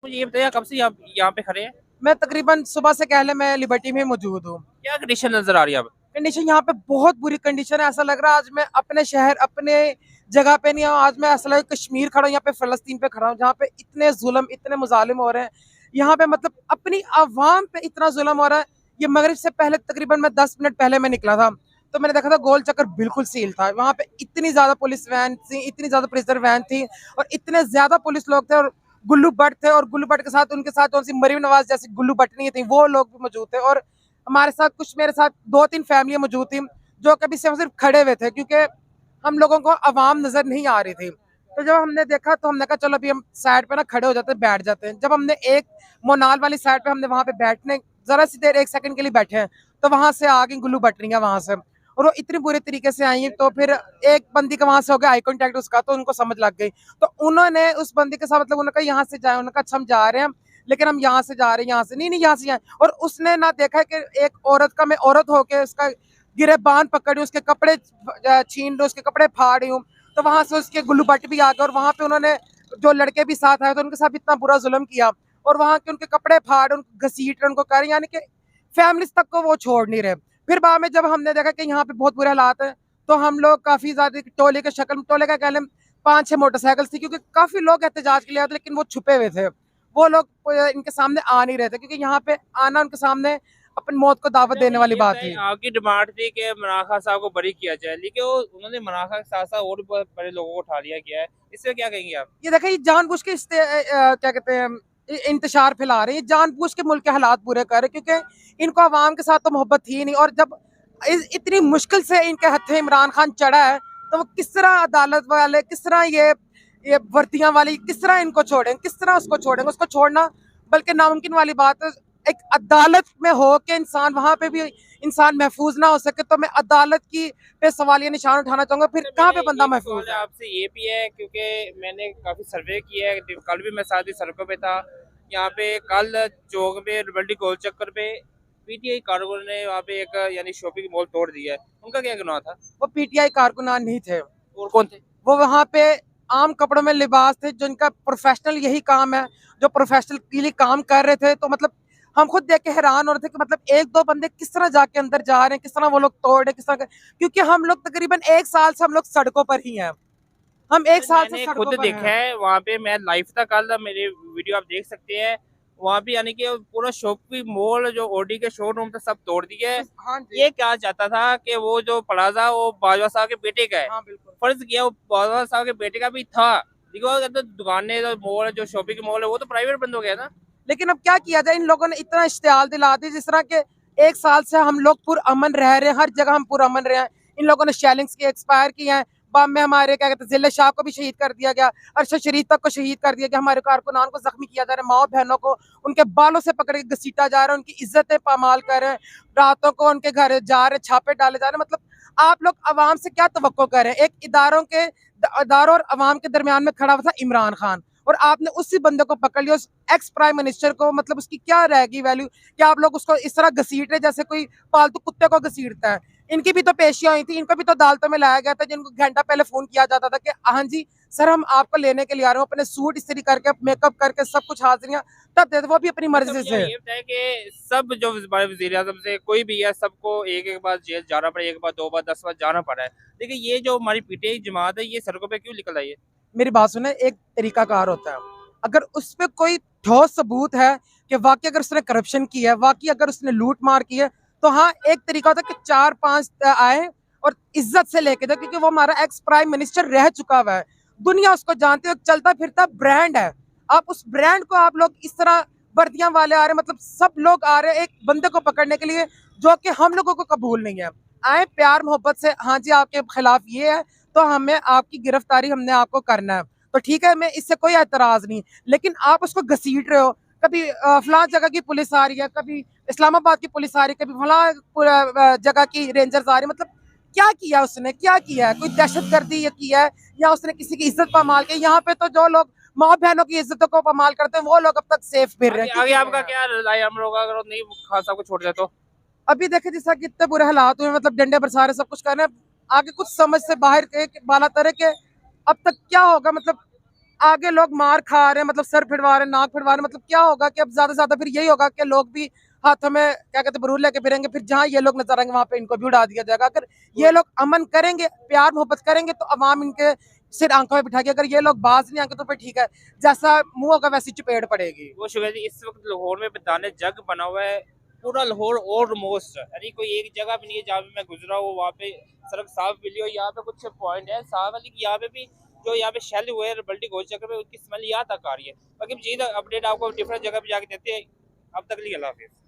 मुझे ये बताइए कब से यहाँ पे खड़े हैं? मैं तकरीबन सुबह से कह लें मैं लिबर्टी में मौजूद हूँ। क्या कंडीशन नजर आ रही है अब? कंडीशन यहाँ पे बहुत बुरी कंडीशन है। ऐसा लग रहा है आज मैं अपने शहर अपने जगह पे नहीं हूँ। आज मैं ऐसा लग कश्मीर खड़ा हूँ, यहाँ पे फलस्तीन पे खड़ा हूँ, जहाँ पे इतने जुल्म इतने मुजालिम हो रहे हैं। यहाँ पे मतलब अपनी आवाम पे इतना जुल्म हो रहा है। ये मगरिब से पहले तकरीबन मैं 10 मिनट पहले मैं निकला था, तो मैंने देखा था गोल चक्कर बिल्कुल सील था। वहाँ पे इतनी ज्यादा पुलिस वैन थी, इतनी ज्यादा प्रिजर वैन थी, और इतने ज्यादा पुलिस लोग थे, और गुल्लू भट्ट थे, और गुल्लू भट्ट के साथ उनके साथ कौन सी मरीम नवाज जैसी गुल्लू भट्ट नहीं थी, वो लोग भी मौजूद थे। और हमारे साथ कुछ मेरे साथ 2-3 फैमिली मौजूद थी जो कभी सिर्फ खड़े हुए थे, क्योंकि हम लोगों को आवाम नजर नहीं आ रही थी। तो जब हमने देखा तो हमने कहा चलो अभी हम साइड पे ना खड़े हो जाते हैं, बैठ जाते हैं। जब हमने एक मोनाल वाली साइड पे हमने वहां पे बैठने जरा सी देर 1 सेकंड के लिए बैठे हैं, तो वहां से आ गई गुल्लू बटरियां वहां से, और वो इतनी बुरे तरीके से आई। तो फिर एक बंदी का वहां से हो गया आई कांटेक्ट उसका, तो उनको समझ लग गई। तो उन्होंने उस बंदी के साथ मतलब उन्होंने कहा यहाँ से जाए, उन्होंने कहा अच्छा हम जा रहे हैं, लेकिन हम यहाँ से जा रहे हैं, यहाँ से नहीं, नहीं यहाँ से जाए। और उसने ना देखा कि एक औरत का, मैं औरत होके उसका गिरबान पकड़ी, उसके कपड़े छीन लो, उसके कपड़े फाड़ हूँ। तो वहां से उसके गुल्लू भट्ट भी आ गए, और वहां पे उन्होंने जो लड़के भी साथ आए तो उनके साथ इतना बुरा जुल्म किया, और वहां के उनके कपड़े फाड़, उनको घसीट उनको कर, यानी कि फैमिलीज तक को वो छोड़ नहीं रहे। फिर बाद में जब हमने देखा कि यहाँ पे बहुत बुरे हालात है, तो हम लोग काफी ज्यादा टोले के शक्ल, टोले का कह लें 5-6 मोटरसाइकिल थी, क्योंकि काफी लोग एहतजाज के लिए आए थे, लेकिन वो छुपे हुए थे। वो लोग इनके सामने आ नहीं रहे थे, क्योंकि यहाँ पे आना उनके सामने अपनी मौत को दावत अच्छा, देने मुझे वाली ये बात बताइए थी। आपकी डिमांड थी कि मना खान साहब को बरी किया जाए, लेकिन उन्होंने मना खान के साथ साथ और भी बहुत बड़े लोगों को उठा लिया गया है। इसमें क्या कहेंगे आप? ये देखिए, ये जानबूझ के क्या कहते हैं इंतशार फैला रहे हैं, ये जानबूझ के मुल्क के हालात बुरे कर रहे हैं, क्योंकि इनको आवाम के साथ तो मोहब्बत थी नहीं। और जब इतनी मुश्किल से इनके हथे इमरान खान चढ़ा है, तो वो किस तरह अदालत वाले, किस तरह ये वर्दियां वाली किस तरह इनको छोड़ेंगे, किस तरह उसको छोड़ेंगे? उसको छोड़ना बल्कि नामुमकिन वाली बात है। एक अदालत में हो के इंसान वहां पे भी इंसान महफूज ना हो सके, तो मैं अदालत की पे सवालिया निशान उठाना चाहूंगा, फिर अच्छा, कहाँ मेरे पे बंदा एक महफूज सवाल है है? आपसे ये भी है, क्योंकि मैंने काफी सर्वे किया है, कल भी मैं साथ ही सड़कों पे था। यहाँ पे कल चौक पे रिबल्डी गोल चक्कर पे पीटीआई कारकुन ने वहाँ पे एक यानी शॉपिंग मॉल तोड़ दिया है। उनका क्या गुनाह था? वो पीटीआई कारकुनान नहीं थे। और कौन थे? वो वहां पे आम कपड़ों में लिबास थे, जिनका प्रोफेशनल यही काम है, जो प्रोफेशनल के लिए काम कर रहे थे। तो मतलब हम खुद देख के हैरान हो रहे थे कि मतलब एक दो बंदे किस तरह जाके अंदर जा रहे हैं, किस तरह वो लोग तोड़ रहे, किस तरह क्योंकि हम लोग तकरीबन 1 साल से हम लोग सड़कों पर ही हैं। हम एक साल से मैंने खुद सड़कों पर देखा हैं। है वहाँ पे, मैं लाइव था कल, मेरे वीडियो आप देख सकते हैं। वहाँ पे यानी कि पूरा शॉपिंग मॉल जो ओडी के शोरूम थे सब तोड़ दिए। हाँ जी। ये क्या चाहता था कि वो जो प्लाजा वो बाजवा साहब के बेटे का है। हाँ बिल्कुल। फर्ज किया वो बाजवा साहब के बेटे का भी था। देखो तो दुकानें, जो मॉल है, जो शॉपिंग मॉल है, वो तो प्राइवेट बंद हो गया ना। लेकिन अब क्या किया जाए, इन लोगों ने इतना इश्तियाल दिला दी, जिस तरह के 1 साल से हम लोग पुरअमन रह रहे हैं, हर जगह हम पुरअमन रहे हैं। इन लोगों ने शेलिंग्स की एक्सपायर की हैं। बम में हमारे क्या कहते हैं जिले शाह को भी शहीद कर दिया गया, अरशद शरीफ तक को शहीद कर दिया गया, हमारे कारकुनान को जख्मी किया जा रहा है, माओ बहनों को उनके बालों से पकड़ के घसीटा जा रहा है, उनकी इज्जतें पामाल कर रहे हैं, रातों को उनके घर जा रहे, छापे डाले जा रहे हैं। मतलब आप लोग अवाम से क्या तवक्को कर रहे हैं? एक इदारों और अवाम के दरमियान में खड़ा हुआ था इमरान खान, और आपने उसी बंदे को पकड़ लिया, उस एक्स प्राइम मिनिस्टर को। मतलब उसकी क्या रहेगी वैल्यू? क्या आप लोग उसको इस तरह घसीट रहे जैसे कोई पालतू कुत्ते को घसीटता है? इनकी भी तो पेशियां हुई थी, इनको भी तो अदालतों में लाया गया था, जिनको घंटा पहले फोन किया जाता था कि हाँ जी सर हम आपको लेने के लिए आ रहे हो, अपने सूट इस्त्री करके मेकअप करके सब कुछ हाजिरियां तब देते, वो भी अपनी अच्छा, मर्जी मुझे से। ये बताया कि सब जो हमारे वजीर आजम से कोई भी है, सबको एक एक बार जेल जाना पड़ा, एक बार, दो बार, 10 बार जाना पड़ा है। लेकिन ये जो हमारी पीटीआई जमात है, ये सड़कों पे क्यों निकल आई है? मेरी बात सुने, एक तरीकाकार होता है, अगर उस पर कोई ठोस सबूत है कि वाकई अगर उसने करप्शन की है, वाकई अगर उसने लूट मार की है, तो हाँ एक तरीका होता है कि 4-5 आए और इज्जत से लेके जाए, क्योंकि वो हमारा एक्स प्राइम मिनिस्टर रह चुका हुआ है, दुनिया उसको जानती है, चलता फिरता ब्रांड है। आप उस ब्रांड को आप लोग इस तरह वर्दियां वाले आ रहे हैं, मतलब सब लोग आ रहे हैं एक बंदे को पकड़ने के लिए, जो कि हम लोगों को कबूल नहीं है। आए प्यार मोहब्बत से, हाँ जी आपके खिलाफ ये है, तो हमें आपकी गिरफ्तारी हमने आपको करना है, तो ठीक है, मैं इससे कोई एतराज नहीं। लेकिन आप उसको घसीट रहे हो, कभी फलां जगह की पुलिस आ रही है, कभी इस्लामाबाद की पुलिस आ रही है, कभी फलां जगह की रेंजर्स आ रही है। मतलब क्या किया उसने, क्या किया है? कोई दहशत गर्दी ये किया है, या उसने किसी की इज्जत पामाल के? यहाँ पे तो जो लोग माँ बहनों की इज्जतों को पामाल करते हैं, वो लोग अब तक सेफ फिर रहे आगे हैं, क्यों आगे फिर रहे आपका हैं? क्या राय अमल होगा अगर वो नहीं खान साहब को छोड़ जाए तो? अभी देखे जिस तरह कि इतने बुरे हालात हुए, मतलब डंडे बरसा रहे, सब कुछ कर रहे हैं, आगे कुछ समझ से बाहर के बाला तरह के अब तक क्या होगा? मतलब आगे लोग मार खा रहे हैं, मतलब सर फिरवा रहे हैं, नाक फिरवा रहे हैं, मतलब क्या होगा कि अब ज्यादा से ज्यादा फिर यही होगा कि लोग भी हाथों में क्या कहते हैं बरूद लेके फिरेंगे, फिर जहां ये लोग नजर आएंगे वहां पे इनको भी उड़ा दिया जाएगा। अगर ये लोग अमन करेंगे, प्यार मोहब्बत करेंगे, तो अवाम इनके सिर आंखों में बिठाएगी। अगर ये लोग बाज नहीं आएंगे तो फिर ठीक है, जैसा मुंह होगा वैसी चपेट पड़ेगी। वो शुगर जी, इस वक्त लाहौर में दाने जग बना हुआ है, पूरा लाहौर ऑलमोस्ट, यानी कोई एक जगह भी नहीं है जहाँ पे मैं गुजरा हूँ वहाँ पे सड़क साफ मिली हो। यहाँ पे कुछ पॉइंट है साफ वाली, यहाँ पे भी जो यहाँ पे शेल हुए हैं बल्टी गोल चक्कर में, उनकी स्मेल यहाँ तक आ रही है। बाकी चीज अपडेट आपको डिफरेंट जगह पे जाके देते हैं। अब तक लिए अल्लाह हाफिज़।